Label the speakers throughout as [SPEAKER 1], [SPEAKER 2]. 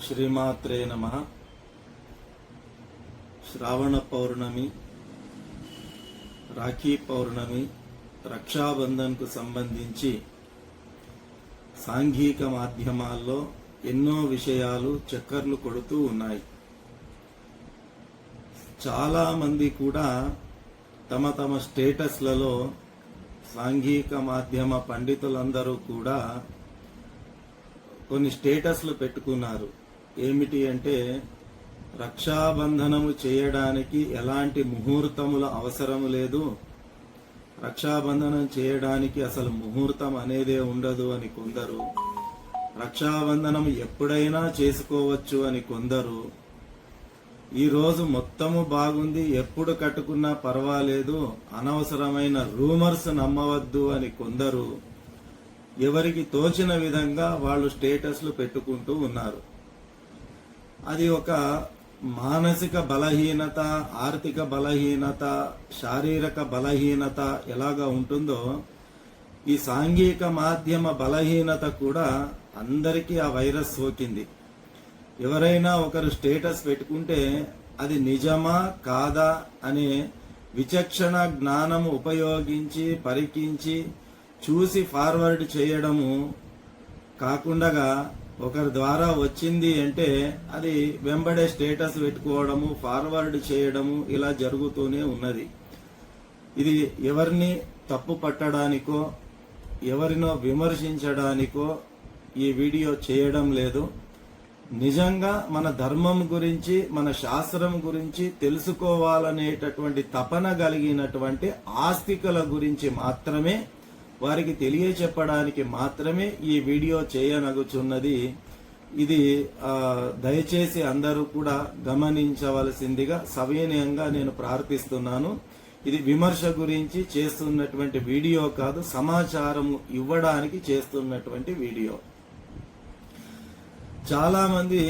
[SPEAKER 1] శ్రీమాత్రే నమః. శ్రావణ పౌర్ణమి, రాఖీ పౌర్ణమి, రక్షాబంధన్కు సంబంధించి సాంఘిక మాధ్యమాల్లో ఎన్నో విషయాలు చక్కర్లు కొడుతూ ఉన్నాయి. చాలా మంది కూడా తమ తమ స్టేటస్లలో సాంఘిక మాధ్యమ పండితులందరూ కూడా కొన్ని స్టేటస్లు పెట్టుకున్నారు. ఏమిటి అంటే, రక్షాబంధనము చేయడానికి ఎలాంటి ముహూర్తముల అవసరం లేదు, రక్షాబంధనం చేయడానికి అసలు ముహూర్తం అనేదే ఉండదు అని కొందరు, రక్షాబంధనం ఎప్పుడైనా చేసుకోవచ్చు అని కొందరు, ఈరోజు మొత్తము బాగుంది, ఎప్పుడు కట్టుకున్నా పర్వాలేదు, అనవసరమైన రూమర్స్ నమ్మవద్దు అని కొందరు, ఎవరికి తోచిన విధంగా వాళ్ళు స్టేటస్లు పెట్టుకుంటూ ఉన్నారు. అది ఒక మానసిక బలహీనత, ఆర్థిక బలహీనత, శారీరక బలహీనత ఎలాగా ఉంటుందో, ఈ సాంఘిక మాధ్యమ బలహీనత కూడా అందరికీ ఆ వైరస్ సోకింది. ఎవరైనా ఒకరు స్టేటస్ పెట్టుకుంటే అది నిజమా కాదా అనే విచక్షణ జ్ఞానము ఉపయోగించి పరికించి చూసి ఫార్వర్డ్ చేయడము కాకుండా, ఒకరి ద్వారా వచ్చింది అంటే అది వెంబడే స్టేటస్ పెట్టుకోవడము, ఫార్వర్డ్ చేయడము ఇలా జరుగుతూనే ఉన్నది. ఇది ఎవరిని తప్పు పట్టడానికో ఎవరినో విమర్శించడానికో ఈ వీడియో చేయడం లేదు. నిజంగా మన ధర్మం గురించి, మన శాస్త్రం గురించి తెలుసుకోవాలనేటటువంటి తపన కలిగినటువంటి ఆస్తికుల గురించి మాత్రమే, వారికి తెలియచెప్పడానికి మాత్రమే ఈ వీడియో చేయనగుచున్నది. ఇది దయచేసి అందరూ కూడా గమనించవలసిందిగా సవినయంగా నేను ప్రార్థిస్తున్నాను. ఇది విమర్శ గురించి చేస్తున్నటువంటి వీడియో కాదు, సమాచారం ఇవ్వడానికి చేస్తున్నటువంటి వీడియో. చాలా మంది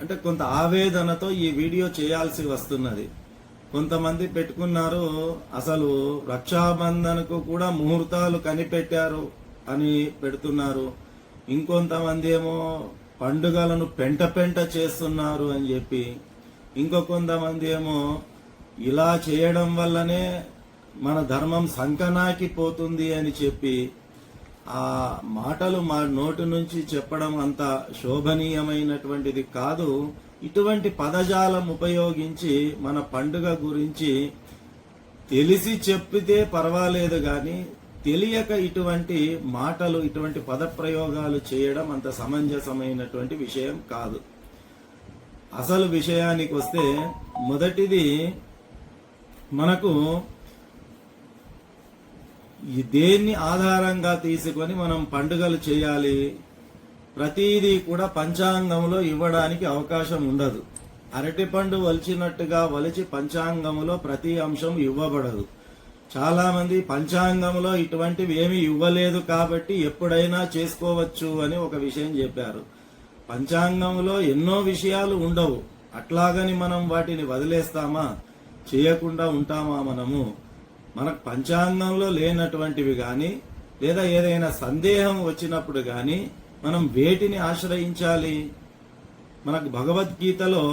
[SPEAKER 1] అంటే కొంత ఆవేదనతో ఈ వీడియో చేయాల్సి వస్తున్నది. కొంతమంది పెట్టుకున్నారు, అసలు రక్షాబంధనకు కూడా ముహూర్తాలు కనిపెట్టారు అని పెడుతున్నారు. ఇంకొంతమంది ఏమో పండుగలను పెంట పెంట చేస్తున్నారు అని చెప్పి, ఇంకొంతమంది ఏమో ఇలా చేయడం వల్లనే మన ధర్మం సంకనాకి పోతుంది అని చెప్పి, ఆ మాటలు మా నోటి నుంచి చెప్పడం అంత శోభనీయమైనటువంటిది కాదు. ఇటువంటి పదజాలం ఉపయోగించి మన పండుగ గురించి తెలిసి చెప్పితే పర్వాలేదు గాని, తెలియక ఇటువంటి మాటలు, ఇటువంటి పదప్రయోగాలు చేయడం అంత సమంజసమైనటువంటి విషయం కాదు. అసలు విషయానికి వస్తే, మొదటిది మనకు దేన్ని ఆధారంగా తీసుకొని మనం పండుగలు చేయాలి, ప్రతిదీ కూడా పంచాంగంలో ఇవ్వడానికి అవకాశం ఉండదు. అరటిపండు వలిచినట్టుగా వలిచి పంచాంగంలో ప్రతి అంశం ఇవ్వబడదు. చాలా మంది పంచాంగంలో ఇటువంటివి ఏమీ ఇవ్వలేదు కాబట్టి ఎప్పుడైనా చేసుకోవచ్చు అని ఒక విషయం చెప్పారు. పంచాంగంలో ఎన్నో విషయాలు ఉండవు, అట్లాగని మనం వాటిని వదిలేస్తామా, చేయకుండా ఉంటామా? మనకు పంచాంగంలో లేనటువంటివి కానీ, లేదా ఏదైనా సందేహం వచ్చినప్పుడు కానీ మనం వేటిని ఆశ్రయించాలి? మనకు భగవద్గీతలో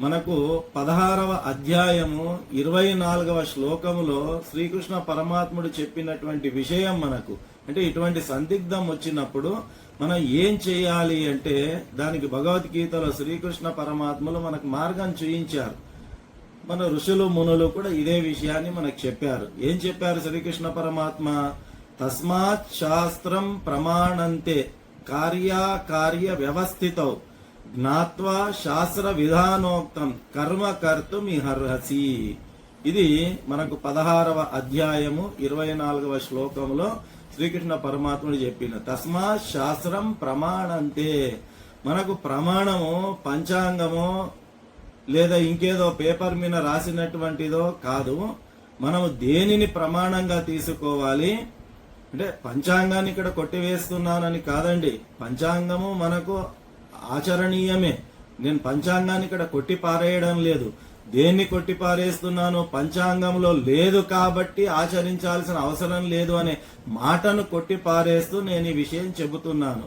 [SPEAKER 1] మనకు 16వ అధ్యాయము 24వ శ్లోకములో శ్రీకృష్ణ పరమాత్ముడు చెప్పినటువంటి విషయం మనకు, అంటే ఇటువంటి సందిగ్ధం వచ్చినప్పుడు మనం ఏం చేయాలి అంటే, దానికి భగవద్గీతలో శ్రీకృష్ణ పరమాత్ములు మనకు మార్గం చూయించారు. మన ఋషులు మునులు కూడా ఇదే విషయాన్ని మనకు చెప్పారు. ఏం చెప్పారు శ్రీకృష్ణ పరమాత్మ? తస్మాత్ శాస్త్రం ప్రమాణంతే కార్యాకార్య వ్యవస్థితౌ జ్ఞాత్వా శాస్త్ర విధానోక్తం కర్మ కర్తుమిహర్హసి. ఇది మనకు 16వ అధ్యాయము 24వ శ్లోకంలో శ్రీకృష్ణ పరమాత్ముడు చెప్పిన తస్మాత్ శాస్త్రం ప్రమాణంతే. మనకు ప్రమాణము పంచాంగము లేదా ఇంకేదో పేపర్ మీద రాసినటువంటిదో కాదు. మనము దేనిని ప్రమాణంగా తీసుకోవాలి అంటే, పంచాంగాన్ని ఇక్కడ కొట్టివేస్తున్నానని కాదండి. పంచాంగము మనకు ఆచరణీయమే. నేను పంచాంగాన్ని ఇక్కడ కొట్టి పారేయడం లేదు. దేన్ని కొట్టి పారేస్తున్నాను? పంచాంగంలో లేదు కాబట్టి ఆచరించాల్సిన అవసరం లేదు అనే మాటను కొట్టి పారేస్తూ నేను ఈ విషయం చెబుతున్నాను.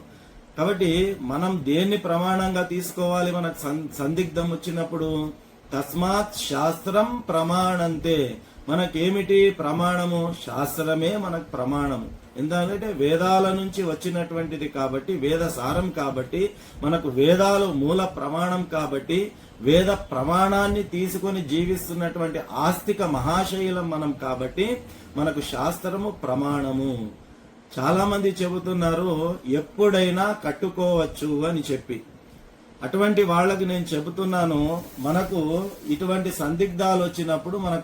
[SPEAKER 1] కాబట్టి మనం దేన్ని ప్రమాణంగా తీసుకోవాలి? మనకు సందిగ్ధం వచ్చినప్పుడు తస్మాత్ శాస్త్రం ప్రమాణంతే. మనకేమిటి ప్రమాణము? శాస్త్రమే మనకు ప్రమాణము. ఎందుకంటే వేదాల నుంచి వచ్చినటువంటిది కాబట్టి, వేద సారం కాబట్టి, మనకు వేదాలు మూల ప్రమాణం కాబట్టి, వేద ప్రమాణాన్ని తీసుకొని జీవిస్తున్నటువంటి ఆస్తిక మహాశైలం మనం కాబట్టి మనకు శాస్త్రము ప్రమాణము. చాలా మంది చెబుతున్నారు ఎప్పుడైనా కట్టుకోవచ్చు అని చెప్పి. అటువంటి వాళ్ళకి నేను చెబుతున్నాను, మనకు ఇటువంటి సందిగ్ధాలు వచ్చినప్పుడు మనకు